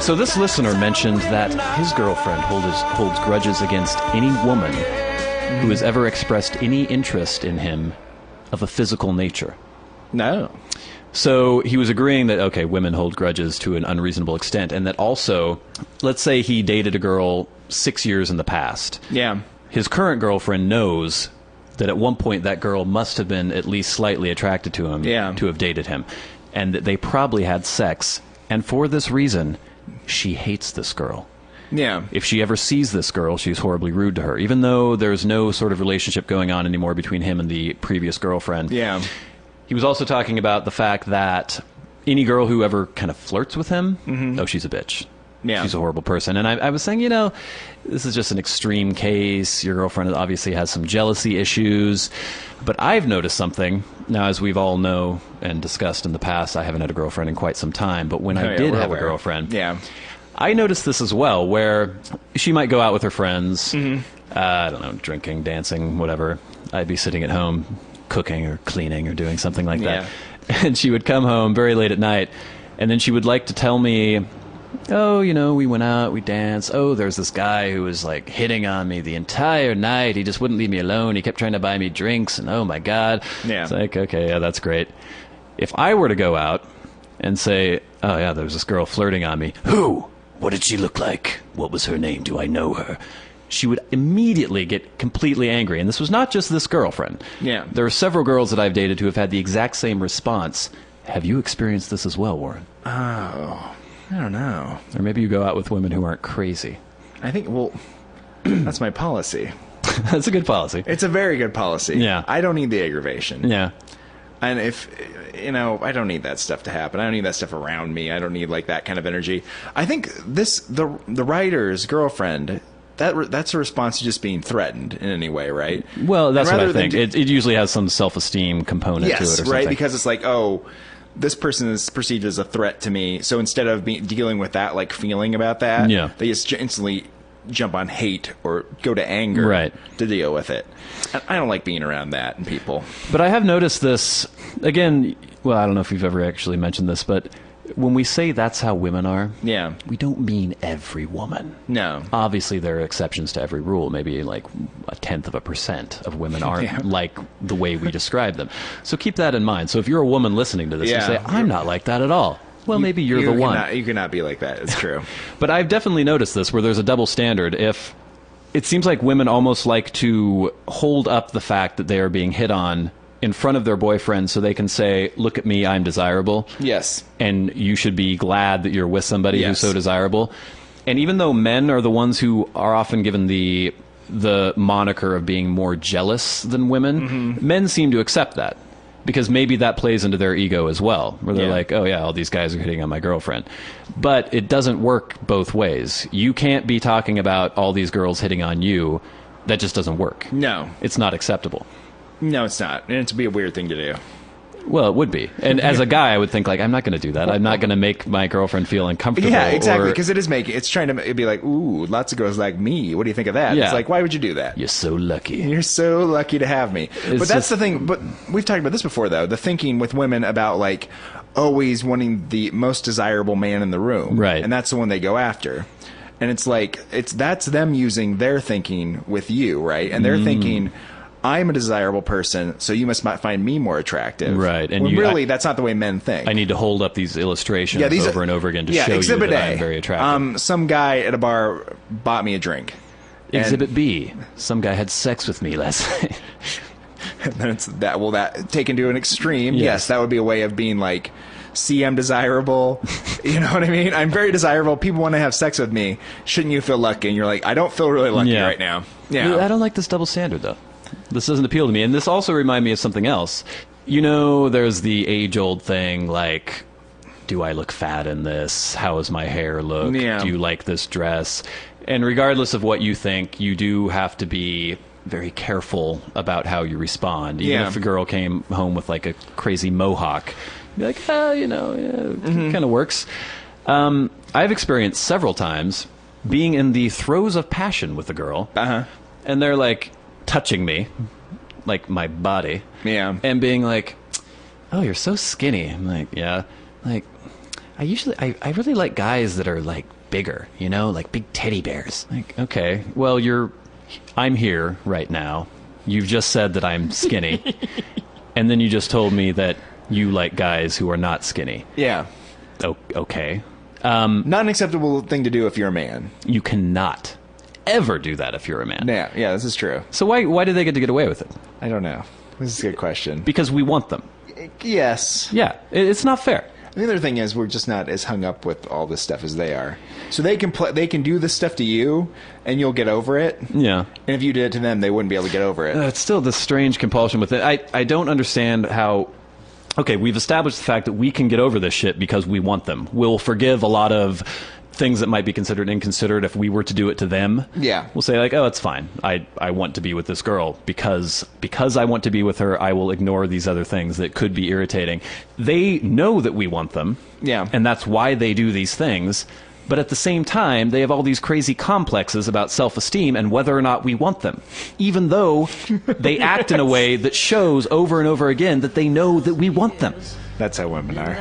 So this listener mentioned that his girlfriend holds grudges against any woman who has ever expressed any interest in him of a physical nature. No. So he was agreeing that, okay, women hold grudges to an unreasonable extent, and that also, let's say he dated a girl 6 years in the past. Yeah. His current girlfriend knows that at one point that girl must have been at least slightly attracted to him to have dated him, and that they probably had sex, and for this reason, she hates this girl. Yeah. If she ever sees this girl, she's horribly rude to her, even though there's no sort of relationship going on anymore between him and the previous girlfriend. Yeah. He was also talking about the fact that any girl who ever kind of flirts with him, oh, she's a bitch. Yeah. She's a horrible person. And I was saying, this is just an extreme case. Your girlfriend obviously has some jealousy issues. But I've noticed something. Now, as we've all know and discussed in the past, I haven't had a girlfriend in quite some time. But when I did have a girlfriend, I noticed this as well, where she might go out with her friends, I don't know, drinking, dancing, whatever. I'd be sitting at home cooking or cleaning or doing something like that. And she would come home very late at night, and then she would like to tell me, oh, we went out, we danced. Oh, there's this guy who was like hitting on me the entire night. He just wouldn't leave me alone. He kept trying to buy me drinks, and oh my God. Yeah. It's like, okay, yeah, that's great. If I were to go out and say, oh yeah, there's this girl flirting on me. Who? What did she look like? What was her name? Do I know her? She would immediately get completely angry. And this was not just this girlfriend. Yeah. There are several girls that I've dated who have had the exact same response. Have you experienced this as well, Warren? Oh, I don't know. Or maybe you go out with women who aren't crazy. I think, that's my policy. That's a good policy. It's a very good policy. Yeah. I don't need the aggravation. Yeah. And if, I don't need that stuff to happen. I don't need that stuff around me. I don't need, like, that kind of energy. I think the writer's girlfriend, that's a response to just being threatened in any way, right? Well, that's what I think. It usually has some self-esteem component to it or something. Right, because it's like, oh, this person is perceived as a threat to me, so instead of dealing with that, like, feeling about that, they just instantly jump on hate or go to anger to deal with it. And I don't like being around that in people. But I have noticed this, again, well, I don't know if you've ever actually mentioned this, but when we say that's how women are, we don't mean every woman. No. Obviously, there are exceptions to every rule. Maybe like 0.1% of women aren't like the way we describe them. So keep that in mind. So if you're a woman listening to this, you say, I'm not like that at all. Well, maybe you're the one. You cannot be like that. It's true. But I've definitely noticed this, where there's a double standard. If it seems like women almost like to hold up the fact that they are being hit on in front of their boyfriend so they can say, look at me, I'm desirable. Yes. And you should be glad that you're with somebody who's so desirable. And even though men are the ones who are often given the moniker of being more jealous than women, men seem to accept that. Because maybe that plays into their ego as well, where they're like, oh yeah, all these guys are hitting on my girlfriend. But it doesn't work both ways. You can't be talking about all these girls hitting on you. That just doesn't work. No. It's not acceptable. No, it's not. And it'd be a weird thing to do. Well, it would be. And as a guy, I would think, like, I'm not going to do that. I'm not going to make my girlfriend feel uncomfortable. Yeah, exactly. Because it's trying to it'd be like, ooh, lots of girls like me. What do you think of that? Yeah. It's like, why would you do that? You're so lucky. You're so lucky to have me. But that's the thing. But we've talked about this before, though. The thinking with women about, like, always wanting the most desirable man in the room. Right. And that's the one they go after. And it's like, that's them using their thinking with you, right? And they're thinking, I'm a desirable person, so you must find me more attractive. Right. And when that's not the way men think. I need to hold up these illustrations over and over again to show you that I'm very attractive. Some guy at a bar bought me a drink. Exhibit B. Some guy had sex with me last night. And then it's that taken to an extreme. Yes, that would be a way of being like, see, I'm desirable. You know what I mean? I'm very desirable. People want to have sex with me. Shouldn't you feel lucky? And you're like, I don't feel really lucky right now. Yeah. I don't like this double standard, though. This doesn't appeal to me. And this also reminds me of something else. You know, there's the age-old thing, like, do I look fat in this? How does my hair look? Yeah. Do you like this dress? And regardless of what you think, you do have to be very careful about how you respond. Even if a girl came home with, like, a crazy mohawk, be like, it kind of works. I've experienced several times being in the throes of passion with a girl, and they're, like, touching me, like my body, and being like, oh, you're so skinny. I'm like, yeah. Like, I really like guys that are like bigger, like big teddy bears. Like, okay, well, I'm here right now. You've just said that I'm skinny. And then you just told me that you like guys who are not skinny. Yeah. Okay. Not an acceptable thing to do if you're a man. You cannot ever do that if you're a man. Yeah, this is true. So why do they get to get away with it? I don't know. This is a good question. Because we want them. Yes. Yeah, it's not fair. The other thing is we're just not as hung up with all this stuff as they are. So they can do this stuff to you, and you'll get over it. Yeah. And if you did it to them, they wouldn't be able to get over it. It's still this strange compulsion with it. I don't understand how... Okay, we've established the fact that we can get over this shit because we want them. We'll forgive a lot of things that might be considered inconsiderate if we were to do it to them. Yeah. We'll say like, oh, it's fine. I want to be with this girl because I want to be with her, I will ignore these other things that could be irritating. They know that we want them. Yeah. And that's why they do these things. But at the same time, they have all these crazy complexes about self-esteem and whether or not we want them, even though they act in a way that shows over and over again that they know that we want them. That's how women are.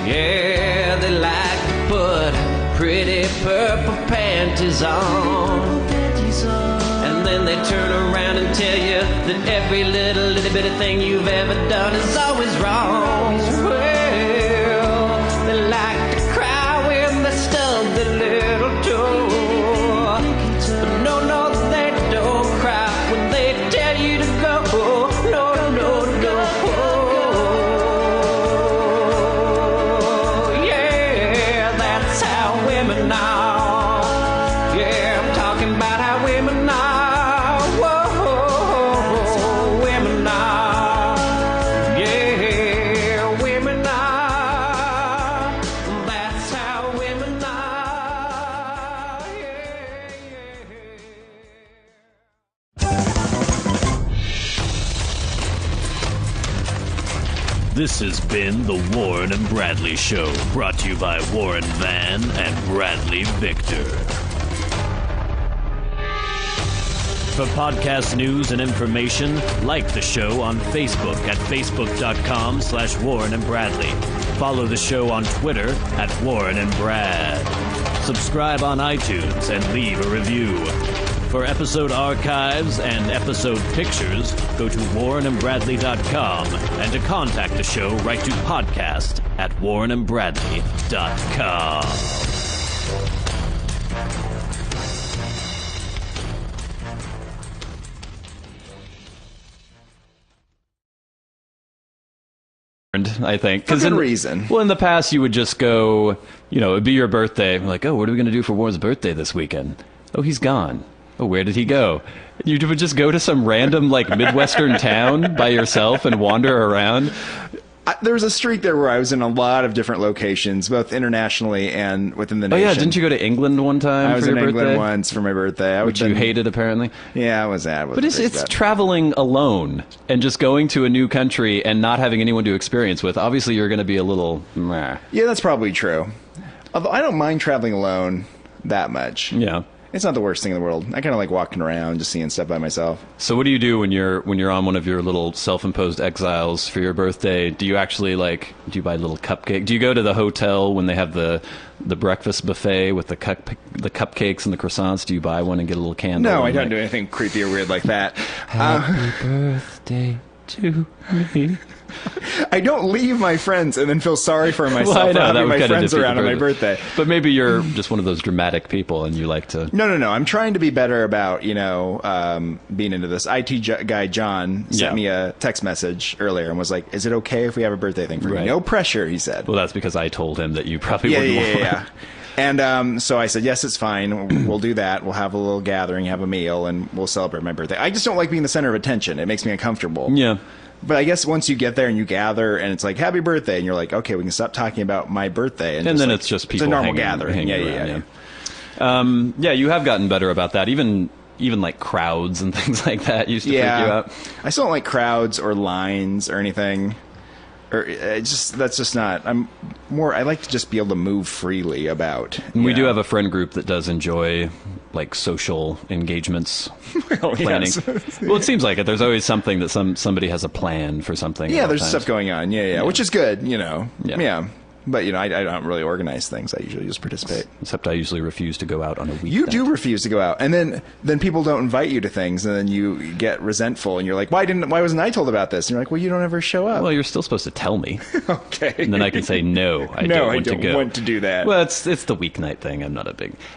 Yeah, they like to put pretty purple panties on. And then they turn around and tell you that every little bit of thing you've ever done is always wrong. Well, they like to cry when they stub their little toe. But no, they don't cry when they tell you to go. No. Yeah, that's how women are. Yeah, I'm talking about how women are. Whoa, women are. Yeah, women are. That's how women are. This has been the Warren and Bradley Show, brought to you by Warren Van and Bradley Victor. For podcast news and information, like the show on Facebook at facebook.com/Warren and Bradley. Follow the show on Twitter at Warren and Brad. Subscribe on iTunes and leave a review. For episode archives and episode pictures, go to warrenandbradley.com, and to contact the show, write to podcast at warrenandbradley.com. I think. For good reason. Well, in the past, you would just go, it'd be your birthday. Like, oh, what are we going to do for Warren's birthday this weekend? Oh, he's gone. Oh, where did he go? You would just go to some random, Midwestern town by yourself and wander around. There was a streak there where I was in a lot of different locations, both internationally and within the nation. Oh, yeah. Didn't you go to England one time I was for your in birthday? England once for my birthday. Which you hated, apparently? Yeah, I was at. But it's traveling alone and just going to a new country and not having anyone to experience with. Obviously, you're going to be a little meh. Yeah, that's probably true. Although I don't mind traveling alone that much. Yeah. It's not the worst thing in the world. I kind of like walking around, just seeing stuff by myself. So what do you do when you're on one of your little self-imposed exiles for your birthday? Do you actually do you buy a little cupcake? Do you go to the hotel when they have the breakfast buffet with the cupcakes and the croissants? Do you buy one and get a little candle? No, I don't do anything creepy or weird like that. Happy birthday to me. I don't leave my friends and then feel sorry for myself Well, I know, for having my that would friends defeat the around on my purpose. birthday. But maybe you're just one of those dramatic people and you like to... No. I'm trying to be better about, being into this. IT guy John sent me a text message earlier and was like, is it okay if we have a birthday thing for you? No pressure, he said. Well, that's because I told him that you probably wouldn't want one. Yeah. And so I said, yes, it's fine. We'll do that. We'll have a little gathering, have a meal, and we'll celebrate my birthday. I just don't like being the center of attention. It makes me uncomfortable. Yeah. But I guess once you get there and you gather and it's like, happy birthday, and you're like, okay, we can stop talking about my birthday. And then it's just people it's a normal hanging, gathering. Hanging around, yeah, you have gotten better about that. Even like crowds and things like that used to freak you out. I still don't like crowds or lines or anything. or that's just not. I like to just be able to move freely about. We do have a friend group that does enjoy like social engagements, planning. Yes. Well, it seems like it. There's always something that somebody has a plan for something. Yeah, there's times. stuff going on. Yeah, which is good, Yeah. But I don't really organize things. I usually just participate. Except I usually refuse to go out on a weeknight. You do refuse to go out, and then people don't invite you to things, and then you get resentful, and you're like, why wasn't I told about this? And you're like, well, you don't ever show up. Well, you're still supposed to tell me. Okay. And then I can say, no, I don't want to do that. Well, it's the weeknight thing.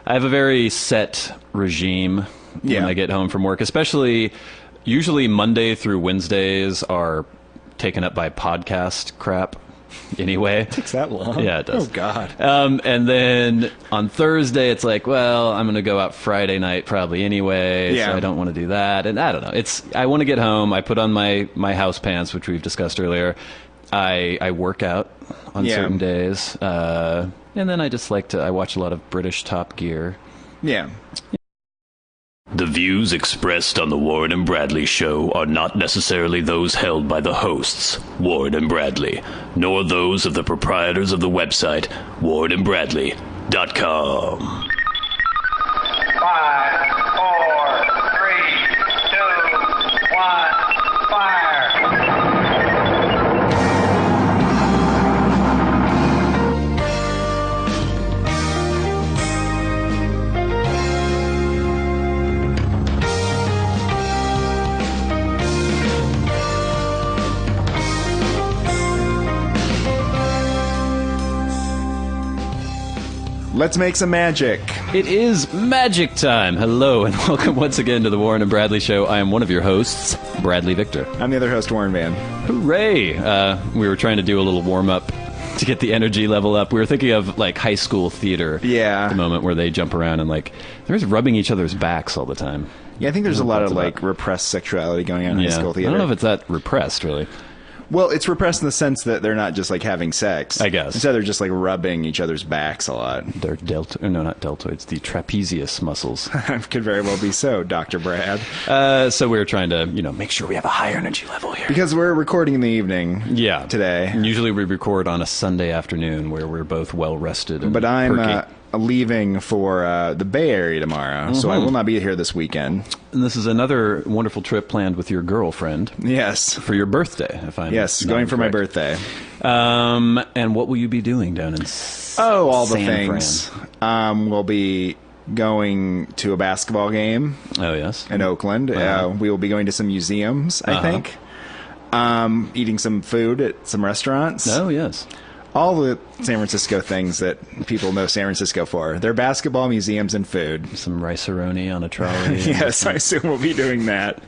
I have a very set regime when I get home from work, especially usually Monday through Wednesdays are taken up by podcast crap. Anyway, It takes that long? Yeah, it does. Oh God. And then on Thursday, it's like, well, I'm going to go out Friday night probably anyway, Yeah. so I don't want to do that. And I don't know. I want to get home. I put on my house pants, which we've discussed earlier. I work out on certain days, and then I just I watch a lot of British Top Gear. Yeah. The views expressed on the Warren and Bradley show are not necessarily those held by the hosts, Warren and Bradley, nor those of the proprietors of the website, warrenandbradley.com. 5, 4, 3, 2, 1, fire! Let's make some magic. It is magic time. Hello, and welcome once again to the Warren and Bradley show. I am one of your hosts, Bradley Victor. I'm the other host, Warren Van. Hooray! We were trying to do a little warm-up to get the energy level up. We were thinking of, like, high school theater Yeah. at the moment where they jump around and, like, they're just rubbing each other's backs all the time. Yeah, I think there's a lot of, That's like, about- repressed sexuality going on in high school I theater. don't know if it's that repressed, really. Well, it's repressed in the sense that they're not just, like, having sex. I guess. Instead, they're just, like, rubbing each other's backs a lot. They're not deltoids, the trapezius muscles. Could very well be so, Dr. Brad. So we were trying to, make sure we have a high energy level here. Because we're recording in the evening Yeah. today. And usually we record on a Sunday afternoon where we're both well rested. And But I'm perky. leaving for the Bay Area tomorrow, so I will not be here this weekend. And this is another wonderful trip planned with your girlfriend Yes. for your birthday, if I'm Yes, not going for my incorrect. birthday. And what will you be doing down in All the San things. We'll be going to a basketball game Fran? Oh, yes. in Oakland. We will be going to some museums, I think. Eating some food at some restaurants. Oh, yes. All the San Francisco things that people know San Francisco for. They're basketball, museums, and food. Some rice-a-roni on a trolley. Yes, I assume we'll be doing that.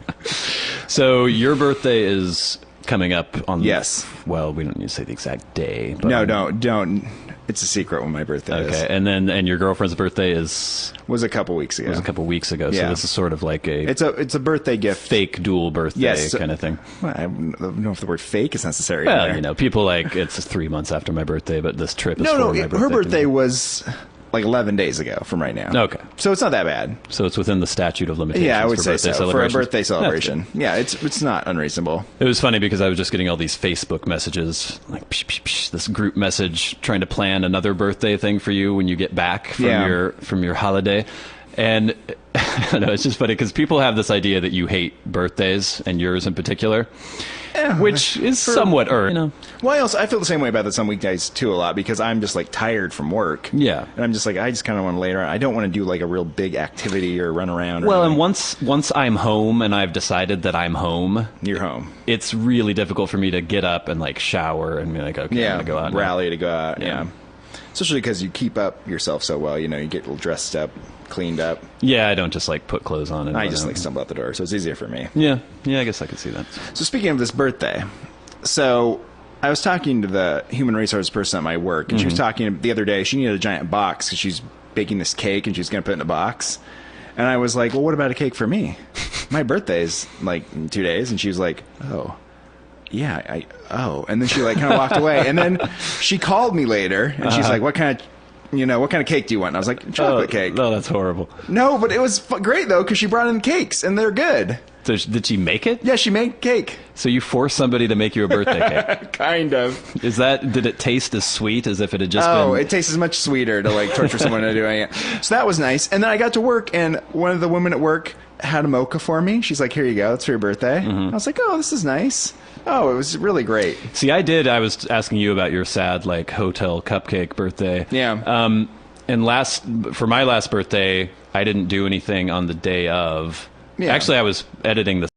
So your birthday is coming up on... Yes. Well, we don't need to say the exact day. But No, don't. It's a secret when my birthday is. Okay, and your girlfriend's birthday is... Was a couple weeks ago. was a couple weeks ago, so Yeah. this is sort of like a It's a birthday gift. fake dual birthday Yes. kind of thing. Well, I don't know if the word fake is necessary. Well, in there. people it's 3 months after my birthday, but this trip is No, for my birthday. her birthday was like 11 days ago from right now. Okay. So it's not that bad. So it's within the statute of limitations. Yeah, I would for say birthday so. For a celebrations. birthday That's celebration. Yeah, it's not unreasonable. It was funny because I was just getting all these Facebook messages, like this group message trying to plan another birthday thing for you when you get back from your holiday. And I don't know, it's just funny because people have this idea that you hate birthdays, and yours in particular, which is somewhat Well, I feel the same way about this on weekdays too a lot because I'm just like tired from work. Yeah. And I'm just like, I just kind of want to lay around. I don't want to do like a real big activity or run around. Well, and once I'm home and I've decided that I'm home, you're home. it's really difficult for me to get up and like shower and be like, okay, I'm gonna go out now. Rally to go out. Yeah. Yeah. Especially because you keep up yourself so well. You get all dressed up, cleaned up. Yeah, I don't just like put clothes on and I run just out. like stumble out the door, so it's easier for me. Yeah, I guess I could see that. So speaking of this birthday, so I was talking to the human resource person at my work, and she was talking the other day. She needed a giant box because she's baking this cake, and she's going to put it in a box. And I was like, well, what about a cake for me? My birthday's like in 2 days. And she was like, oh. Yeah, and then she like kind of walked away, and then she called me later, and she's like, "What kind of cake do you want?" And I was like, "Chocolate cake." No, that's horrible. No, but it was great though because she brought in cakes, and they're good. So did she make it? Yeah, she made cake. So you forced somebody to make you a birthday cake? Kind of. Did it taste as sweet as if it had just been? Oh, it tastes much sweeter to like torture someone into doing it. So that was nice. And then I got to work, and one of the women at work had a mocha for me. She's like, "Here you go. It's for your birthday." I was like, "Oh, this is nice." Oh, it was really great. See, I was asking you about your sad, like, hotel cupcake birthday. Yeah. And for my last birthday, I didn't do anything on the day of. Yeah. Actually, I was editing the